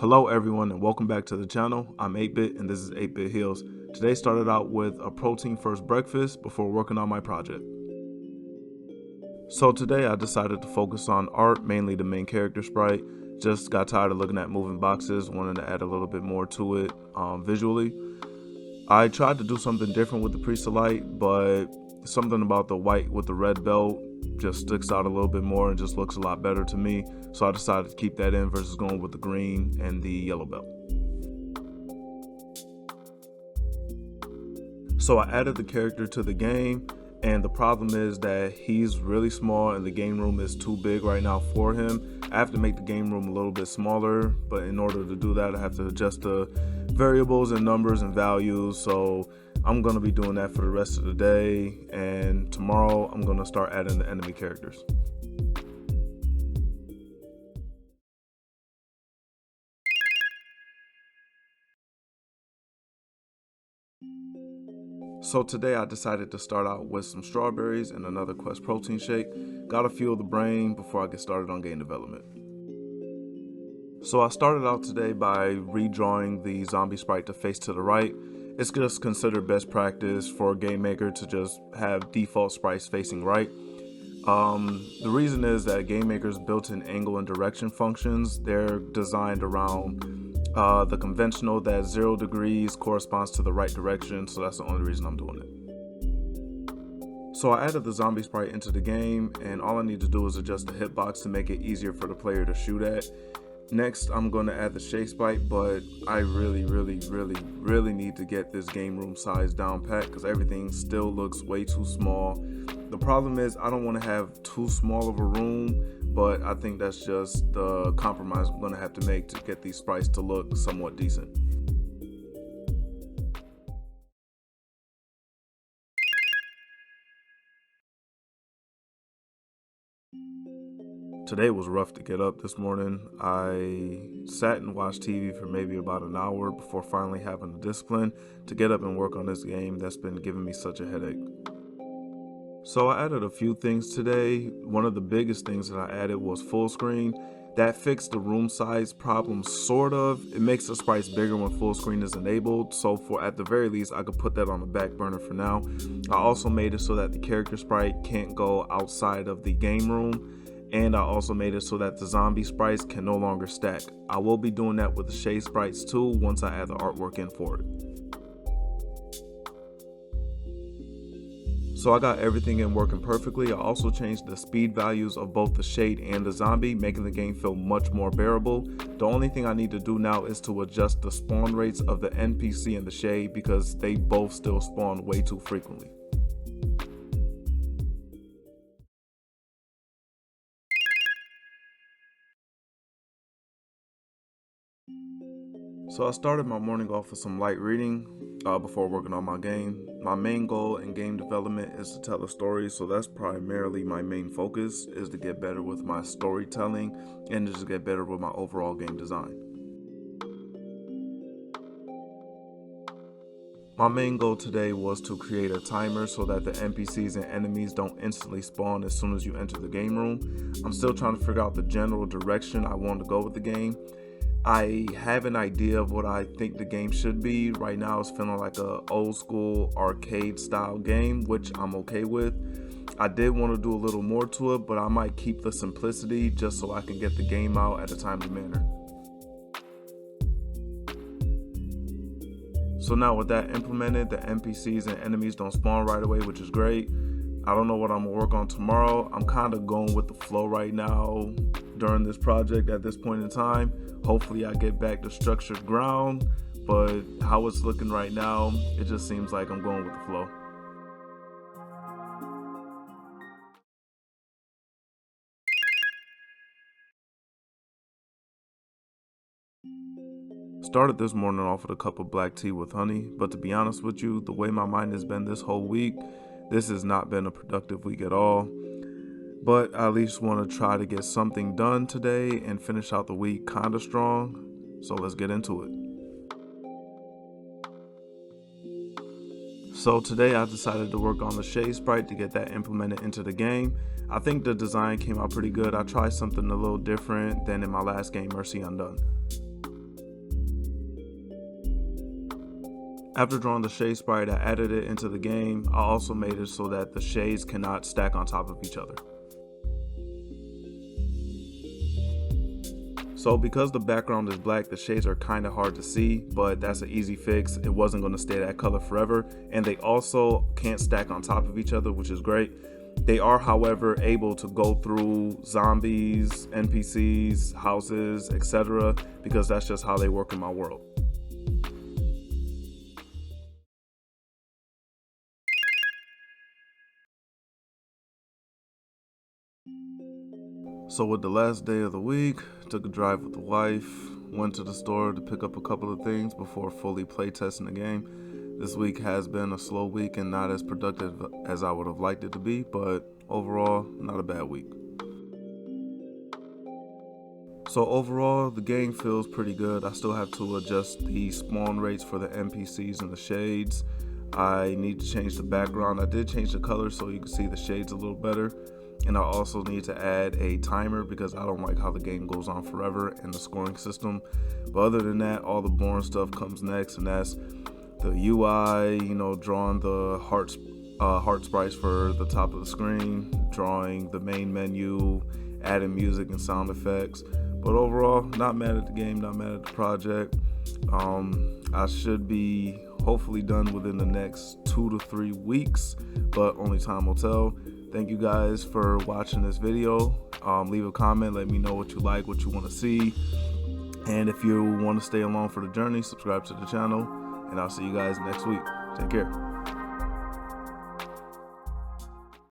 Hello everyone and welcome back to the channel. I'm 8-Bit and this is 8-Bit Heals. Today started out with a protein first breakfast before working on my project. So today I decided to focus on art, mainly the main character sprite. Just got tired of looking at moving boxes, wanted to add a little bit more to it visually. I tried to do something different with the Priest of Light, but something about the white with the red belt just sticks out a little bit more and just looks a lot better to me. So I decided to keep that in versus going with the green and the yellow belt. So I added the character to the game, and the problem is that he's really small and the game room is too big right now for him. I have to make the game room a little bit smaller, but in order to do that I have to adjust the variables and numbers and values. So I'm going to be doing that for the rest of the day, and tomorrow I'm going to start adding the enemy characters. So today I decided to start out with some strawberries and another Quest protein shake. Gotta fuel the brain before I get started on game development. So I started out today by redrawing the zombie sprite to face to the right. It's just considered best practice for a game maker to just have default sprites facing right. The reason is that game makers built-in angle and direction functions, they're designed around the conventional that 0 degrees corresponds to the right direction, so that's the only reason I'm doing it. So I added the zombie sprite into the game, and all I need to do is adjust the hitbox to make it easier for the player to shoot at. Next, I'm going to add the shake sprite, but I really need to get this game room size down pat because everything still looks way too small. The problem is I don't want to have too small of a room, but I think that's just the compromise I'm going to have to make to get these sprites to look somewhat decent. Today was rough to get up this morning. I sat and watched TV for maybe about an hour before finally having the discipline to get up and work on this game that's been giving me such a headache. So I added a few things today. One of the biggest things that I added was full screen. That fixed the room size problem, sort of. It makes the sprites bigger when full screen is enabled, so for at the very least I could put that on the back burner for now. I also made it so that the character sprite can't go outside of the game room, and I also made it so that the zombie sprites can no longer stack. I will be doing that with the shade sprites too once I add the artwork in for it. So I got everything in working perfectly. I also changed the speed values of both the shade and the zombie, making the game feel much more bearable. The only thing I need to do now is to adjust the spawn rates of the NPC and the shade because they both still spawn way too frequently. So I started my morning off with some light reading before working on my game. My main goal in game development is to tell a story, so that's primarily my main focus, is to get better with my storytelling and just get better with my overall game design. My main goal today was to create a timer so that the NPCs and enemies don't instantly spawn as soon as you enter the game room. I'm still trying to figure out the general direction I want to go with the game. I have an idea of what I think the game should be. Right now it's feeling like a old school arcade style game, which I'm okay with. I did want to do a little more to it, but I might keep the simplicity just so I can get the game out at a timely manner. So now with that implemented, the NPCs and enemies don't spawn right away, which is great. I don't know what I'm gonna work on tomorrow. I'm kind of going with the flow right now during this project at this point in time. Hopefully I get back to structured ground, but how it's looking right now, it just seems like I'm going with the flow. Started this morning off with a cup of black tea with honey, but to be honest with you, the way my mind has been this whole week, this has not been a productive week at all. But I at least want to try to get something done today and finish out the week kind of strong. So let's get into it. So today I decided to work on the shade sprite to get that implemented into the game. I think the design came out pretty good. I tried something a little different than in my last game, Mercy Undone. After drawing the shade sprite, I added it into the game. I also made it so that the shades cannot stack on top of each other. So because the background is black, the shades are kind of hard to see, but that's an easy fix. It wasn't going to stay that color forever, and they also can't stack on top of each other, which is great. They are, however, able to go through zombies, NPCs, houses, etc., because that's just how they work in my world. So with the last day of the week, took a drive with the wife, went to the store to pick up a couple of things before fully playtesting the game. This week has been a slow week and not as productive as I would have liked it to be, but overall, not a bad week. So overall, the game feels pretty good. I still have to adjust the spawn rates for the NPCs and the shades. I need to change the background. I did change the color so you can see the shades a little better. And I also need to add a timer because I don't like how the game goes on forever and the scoring system. But other than that, all the boring stuff comes next, and that's the UI, drawing the heart sprites for the top of the screen, drawing the main menu, adding music and sound effects. But overall, not mad at the game, not mad at the project. I should be hopefully done within the next 2 to 3 weeks, but only time will tell. Thank you guys for watching this video. Leave a comment, let me know what you like, what you want to see. And if you want to stay along for the journey, subscribe to the channel. And I'll see you guys next week. Take care.